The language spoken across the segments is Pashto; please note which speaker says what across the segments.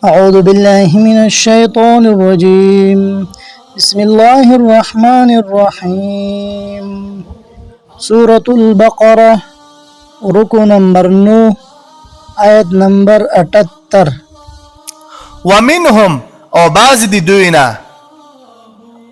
Speaker 1: أعوذ بالله من الشيطان الرجيم بسم الله الرحمن الرحيم سورة البقرة رکو نمبر 9 آیت نمبر 78
Speaker 2: ومنهم او بعض دی دوینا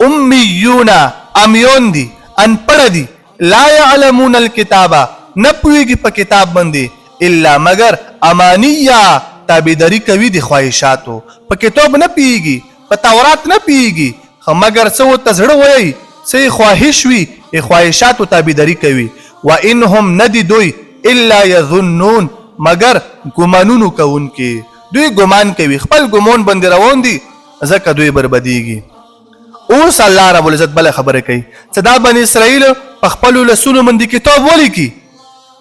Speaker 2: امیون امیون دی انپڑھ دی لا يعلمون الكتابا نپویگی پا کتاب بندی الا مگر امانیہ تابیداری کوي د خواهشاتو په کتاب نه پیږي په تورات نه پیږي خو مگر څه ورته زړه وایي څه یې خواهش وي یې خواهشاتو تابیداری کوي وانهم ندي دوی الا یظنون مگر ګمانونو کوونکي دوی ګمان کوي خپل ګمان باندې روان دي ځکه دوی بربادیږي اوس الله رب العزت بل خبره کوي چې دا بني اسرائیل په خپلو لسونو باندې کتاب ولیکي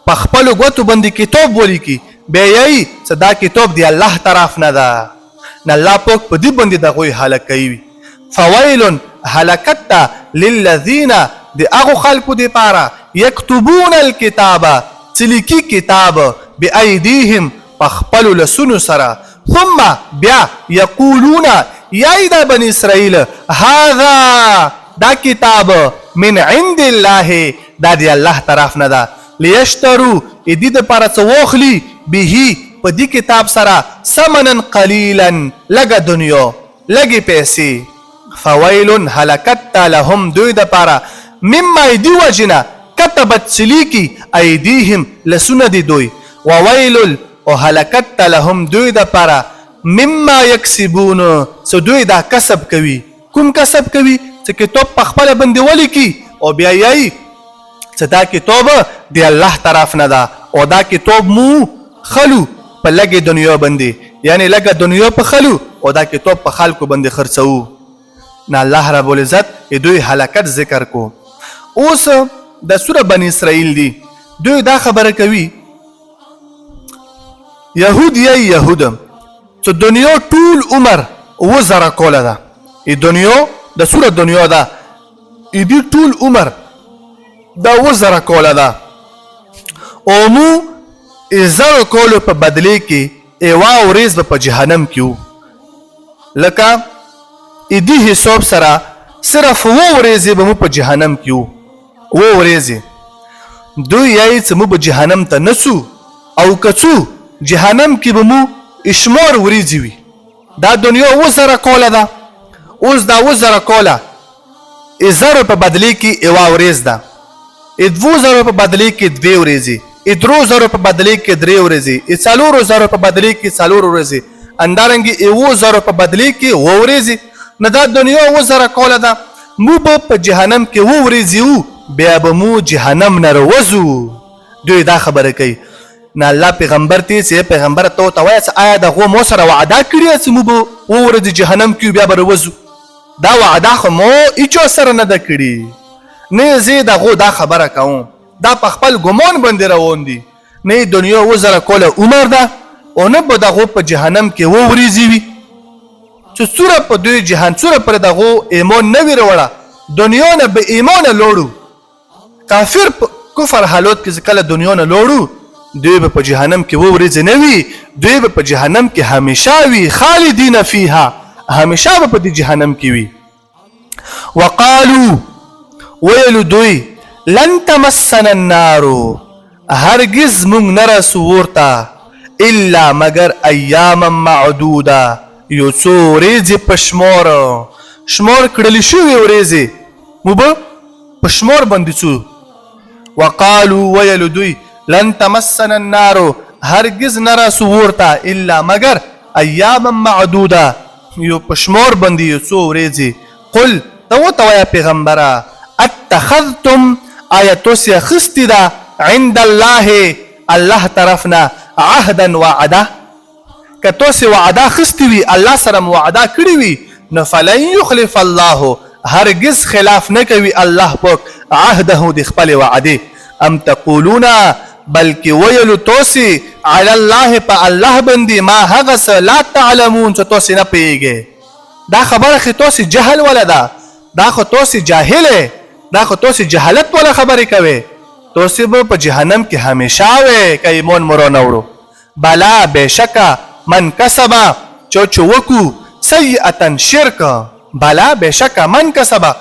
Speaker 2: په خپلو ګوتو باندې کتاب ولیکي بیا یې چې دا کتاب دی الله طرف نه ده نه الله پاک په دې باندې دغوی هلاک کوي فویل هلاکت ته للذین د هغو خلکو دپاره یکتبون الکتاب چې لیکي کتاب بایدیهم په خپلو لسونو سره ثم بیا یقولون یای دا بني اسرائیل هذا دا کتاب من عند الله دا دی الله طرف نه ده لیشترو دې دپاره څه واخلي به په دې کتاب سره ثمنا قلیلا لږه دنیا لږې پیسې فویل هلکت لهم دوی دپاره مما دې وجې نه کتبت چې لیکي ایدیهم لسونه دي دوی وویل او هلکت لهم دوی دپاره مما یکسبون څه دوی دا کسب کوي کوم کسب کوي چې کتاب په خپله باندې ولیکي او بیا یې چې دا کتاب د الله طرف نه ده او دا کتاب مو خلو په لږې دنیا باندې یعنی لږه دنیا په خلو او دا کتاب په خلکو باندې خرڅوو نه الله رب العزت دوی هلاکت ذکر کو اوس د سوره بني اسرائیل دی دوی دا خبره کوي یهود یا یهود چې دنیا ټول عمر 1000 کوله ده دنیا د سوره دنیا ده دې ټول عمر دا 1000 کوله ده او مو 1000 کولو په بدلی کې ایوا ورځ په جهنم کې لکه دې حساب سره صرف و ورځې به مو په جهنم کې و ورځې دوی یې چې مو په جهنم ته نسو او کڅو جهنم کې به مو اشمار ورځې وي دا دنیا 1000 کوله ده اوس دا 1000 کوله 1000 په بدلی کې ایوا ورځ ده 2000 په بدلی کې 2 ورځې 3000 په بدلی کې 3 ورځې 4000 په بدلی کې 4 ورځې اندارنګي 1000 په بدلی کې 2 ورځې نه دا دنیا 1000 کوله ده مو په جهنم کې 2 ورځې بیا به مو جهنم نه روزو دوی دا خبره کوي نه الله پیغمبر ته چې پیغمبر ته وایي چې آیا دغه مو سره وعده کړی چې مو به 2 ورځې جهنم کې بیا به روزو دا وعده خو مو هیڅ سره نه ده کړی نه زه دغه دا خبره کوم دا په خپل ګمان باندې روان دي نه دنیا 1000 کوله عمر ده او نه به دغه په جهنم کې 2 ورځې وي چې سوره په دوی جهان سوره پر دغه ایمان نه وی وروړه دنیا نه به ایمان لوړو کافر کفر حالات کې کله دنیا نه لوړو دوی به په جهنم کې 2 ورځې نه وي دوی به په جهنم کې همیشه وي خالدین فیها همیشه به په دې جهنم کې وي وقالو ویلو دوی لن تمسنا النار هرگز مونږ نه رسو ورته الا مگر ایاما معدوده یو څو ورځې په شمار کړلې شوې ورځې مو به په شمار باندې څو وقالو ویلو دوی لن تمسنا النار هرگز نه رسو ورته الا مگر ایاما معدوده یو په شمار باندې یو څو ورځې قل ته ورته وایه پیغمبره اتخذتم آیتوس اخستی دا عند الله الله طرفنا عهدا وعده کتوس وعده خستی وی الله سره وعده کړی وی نو فلن یخلف الله هرگز خلاف نه کوي الله پاک عهده د خپل وعده ام تقولون بلکې ویلو توسی علی الله په الله باندې ما هغه لا تعلمون چې توسی نه پیږي دا خبره خو توسی جهل ولا دا خو توسی جاهله دا خو توسی جهالت ولا خبرې کوي توسی به په جهنم کې همیشه وي که ایمان مرو نه وړو بلا بشکه من کسبه چو وکو سیئتا شرک بلا بشک من کسبا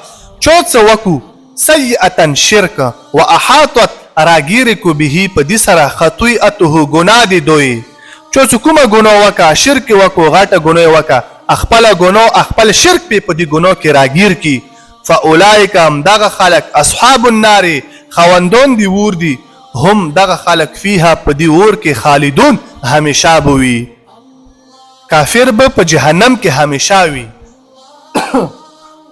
Speaker 2: چو وکو سیئتا شرک و احاطت راگیر کو به پدی سره خطیئته گناه دی دوی چو کومه گناه وکا شرک وکو غاټه گناه وکا خپل گناه خپل شرک په پدی گناه کې راگیر کی فاولئک هم دغه خلق اصحاب النار خوندون دی ور دی هم دغه خلق فيها پدی ور کې خالدون همیشه بوي کافر به په جهنم کې همیشه وي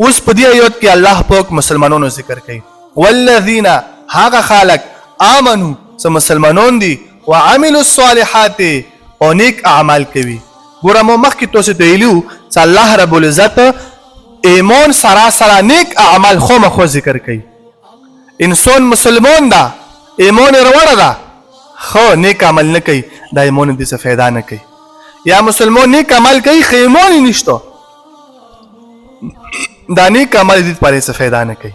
Speaker 2: اوس په دې آیات کې الله پاک مسلمانانو ذکر کوي والذین هغه خلق آمنو چې مسلمانون دي وعملوا الصالحات او نیک اعمال کوي ګوره مو مخکې تاسو ته ویلو چې الله رب العزت ایمان سراسر نیک اعمال خو ذکر کوي انسان مسلمان ده ایمان وروړه ده خو نیک عمل نه کوي دا ایمان دې څه فایده نه کوي یا مسلمان نیک عمل کوي خو ایمان نشته دا نیک عمل دې پرې څه فایده نه کوي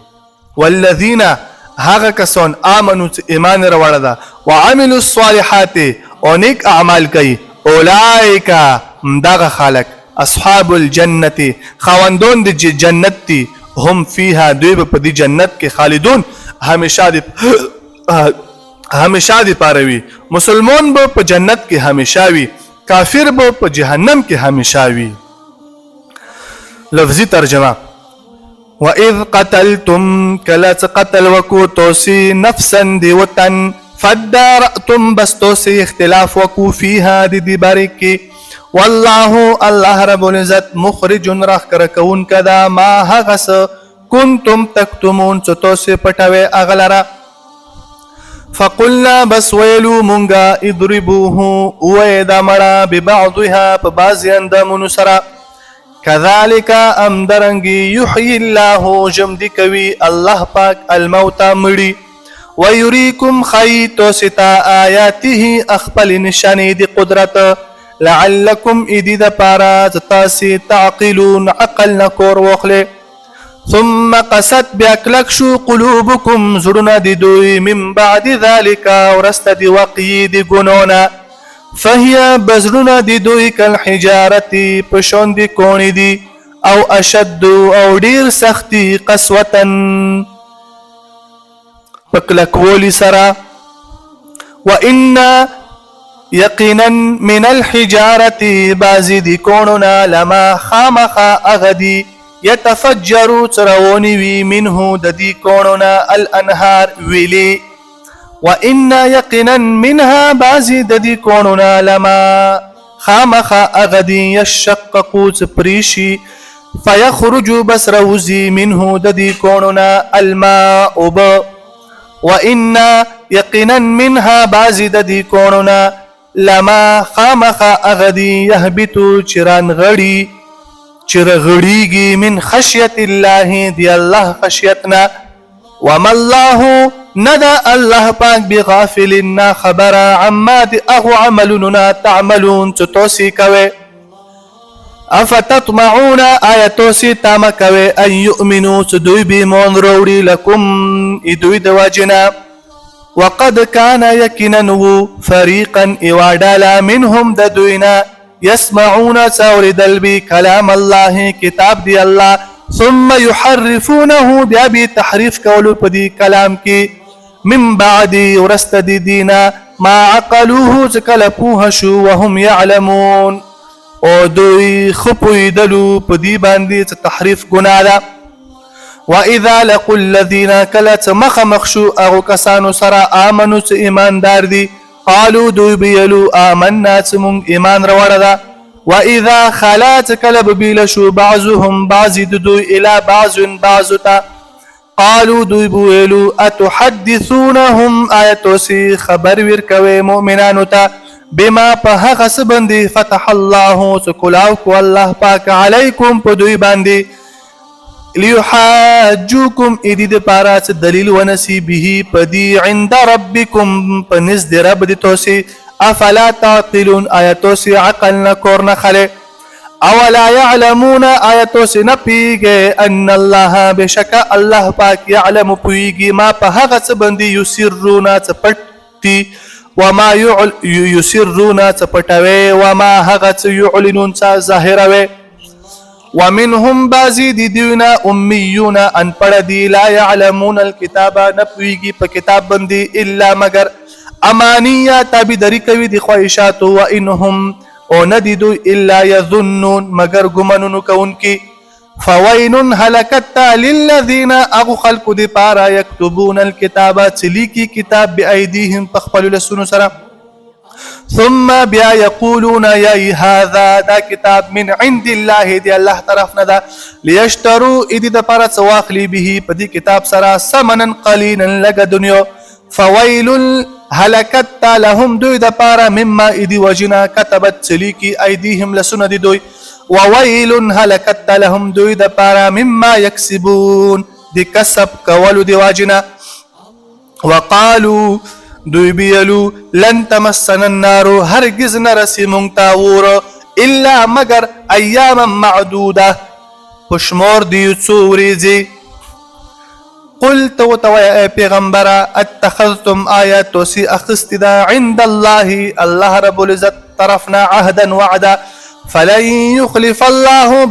Speaker 2: والذین هغه کسان آمنو چې ایمان وروړه ده وعملوا الصالحات او نیک اعمال کوي اولئک دغه خلق اصحاب الجنه خوندون د جنت دي هم فيها دوی په دې جنت کې خالدون همیشه دي پاروي مسلمان به په جنت کې همیشه وي کافر به په جهنم کې همیشه وي لفظي ترجمه وَإِذْ قَتَلْتُمْ كَلَتْ قَتَلْ وَكُو توسی نفسا دی وطن فَدَّارَأْتُمْ بس توسی اختلاف وکو فیها دی بارکی والله الله رب العزت مخرج رخ کرکون کدا ما هغس کنتم تکتمون چو توسی پټوي اغلرا فقلنا بس ویلو مونگا اضربوه ویدا مڑا ببعضها پبازی اندامونو سرا كذلك امدرنگی یحیی الله جمدی کوي الله پاک الموتى مړي ويريكم خيتو ستا آیاته اخبل نشانی دی قدرت لعلكم ادید پارا تاسی تعقلون عقل نکور وخلی ثم قست بیاکلک شو قلوبكم زرنا دی دوی من بعد ذلك ورست دی وقی دی گنونا فهي بزرنا دی دوی کالحجارتی پشون دی کونی دی او اشد او دیر سختی قسوتن پکلکولی سرا وإن یقینا من الحجارتی بازی دی کوننا لما خامخا اغدی يتفجر تروني وي منه ددي كوننا الأنهار ويلي وإن يقنا منها بازي ددي كوننا لما خامخ أغدي يشقق تبريشي فيخرج بس روزي منه ددي كوننا الماء وإن يقنا منها بازي ددي كوننا لما خامخ أغدي يهبط چران غړي چرغړيږي من خشية الله دی الله خشيتنا وما الله ندى الله پاک بغافلنا خبر عما دی اغو عملنا تعملون توسی کوي افتطمعون آیتوسی تام کوي ان يؤمنوا دوی بیمون روړي لكم ادوی دواجنا وقد كان يكننه فريقا اوادالا منهم ددوینا يسمعون سوردل بي كلام الله كتاب دي الله ثم يحرفونه بأبي تحريف كولو بدي كلام كي من بعد ورست دي دينا ما عقلوه تكلفوها شو وهم يعلمون او دوي خپوي دلو بدي باندي تحريف گنادا وإذا لقوا الذين كلت مخمخشو اغو كسانو سرا آمنوا ايمان دار دي قالوا دوی بیلو آمنا چمونگ ایمان روڑا دا وإذا خلات کلب بیلشو بعضهم بعضی دوی الى بعضتا قالوا دوی بیلو اتحدثونهم آیتوسی خبر ورکوی مؤمنانو تا بما په غس بندی فتح الله سکلاوکو الله پاک علیکم په دوی باندی ليحاجوكم ادید پارات دلیل ونسی به پدی عند ربکم پنز دی رب دی توسی افلا تعقلون آیتوسی عقل نکور نخلی اولا يعلمون آیتوسی نپیگے ان الله بشک الله پاک يعلم پویگی ما په هغه څه باندې یسرون څه پټي وما يسرون څپټوي وما هغه څه يعلنون څه ظاهروي ومنهم بعضی دی دیونا امیون انپڑ دی لا يعلمون الكتاب نپویگی پا کتاب بندی الا مگر امانیہ تابیداری کوي دی خواهشات و انهم او ندیدو الا یظنون مگر گمنون کون کی فوین هلکت للذین اغو خلق دی پارا یکتبون الكتاب چلیکی کتاب بی ایدیهم پخپلو لسونو سرا ثم بیا یقولون یا هذا دا کتاب من عند الله دی الله طرفنا دا لیشترو ایدی دا پارا سواخلی به پدی کتاب سرا سمنا قلینا لگا دنیا فویل هلکت لهم دوی دا پارا مما ایدی وجنا کتبت چلیکی ایدیهم لسون دی دوی وویل هلکت لهم دوی دا پارا مما یکسبون دی کسب کولو دی واجنا وقالو دوی بیلو لن تمسن النار هرگز نرسی منتاور الا مگر ایاما معدوده پشمور دیو چوریزی قل توتوی پیغمبر اتخذتم آیات سی اخست دا عند الله الله رب العزت طرفنا عهدا وعدا فلن يخلف الله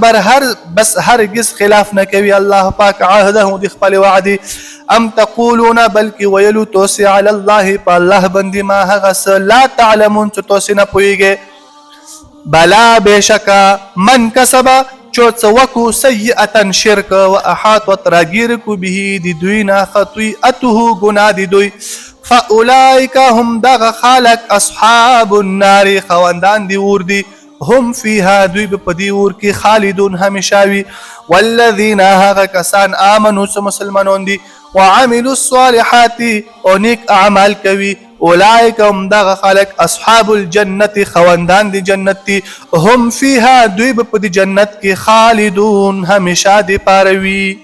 Speaker 2: بس هرگز خلاف نکوی الله پاک عهده دی خپل وعدی ام تقولون بلکی ویلو توسی علی الله پا الله بندی ما هغس لا تعلمون چو توسی نپویگے بلا بیشکا من کسبا چوت وکو سیئتا شرک و احاط و تراگیرکو به دی دوینا خطویئته گنا دی دوی فاولائک هم دغ خالق اصحاب النار خواندان دی وردی هم فيها دوی بپدی ور کی خالدون همیشاوی والذین هغه کسان آمنوا مسلمانون دی وعملوا الصالحات او نیک اعمال کوي اولئک هم دغه خلق اصحاب الجنه خواندان دی جنت دی هم فيها دوی بپدی جنت کی خالدون همیشه دی پاروي